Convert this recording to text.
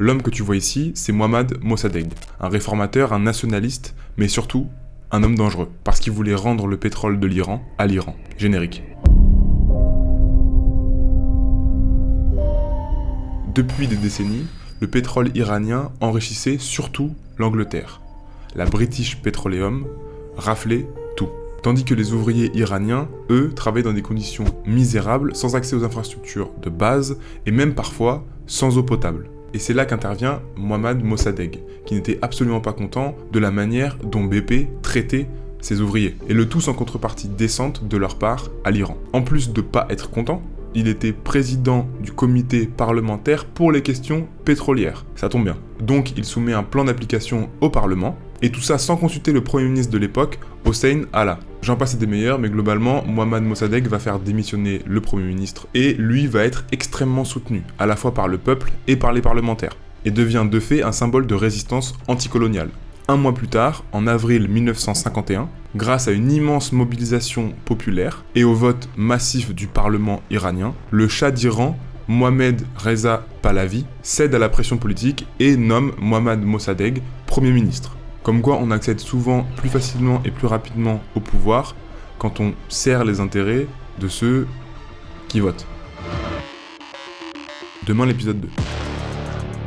L'homme que tu vois ici, c'est Mohammad Mossadegh, un réformateur, un nationaliste, mais surtout un homme dangereux, parce qu'il voulait rendre le pétrole de l'Iran à l'Iran. Générique. Depuis des décennies, le pétrole iranien enrichissait surtout l'Angleterre. La British Petroleum raflait tout. Tandis que les ouvriers iraniens, eux, travaillaient dans des conditions misérables, sans accès aux infrastructures de base, et même parfois sans eau potable. Et c'est là qu'intervient Mohammad Mossadegh, qui n'était absolument pas content de la manière dont BP traitait ses ouvriers, et le tout sans contrepartie décente de leur part à l'Iran. En plus de pas être content, il était président du comité parlementaire pour les questions pétrolières. Ça tombe bien. Donc il soumet un plan d'application au Parlement, et tout ça sans consulter le Premier ministre de l'époque, Hossein Hala. J'en passe des meilleurs, mais globalement, Mohammad Mossadegh va faire démissionner le Premier ministre, et lui va être extrêmement soutenu, à la fois par le peuple et par les parlementaires, et devient de fait un symbole de résistance anticoloniale. Un mois plus tard, en avril 1951, grâce à une immense mobilisation populaire et au vote massif du Parlement iranien, le Shah d'Iran, Mohammad Reza Pahlavi, cède à la pression politique et nomme Mohammad Mossadegh Premier ministre. Comme quoi on accède souvent plus facilement et plus rapidement au pouvoir quand on sert les intérêts de ceux qui votent. Demain l'épisode 2.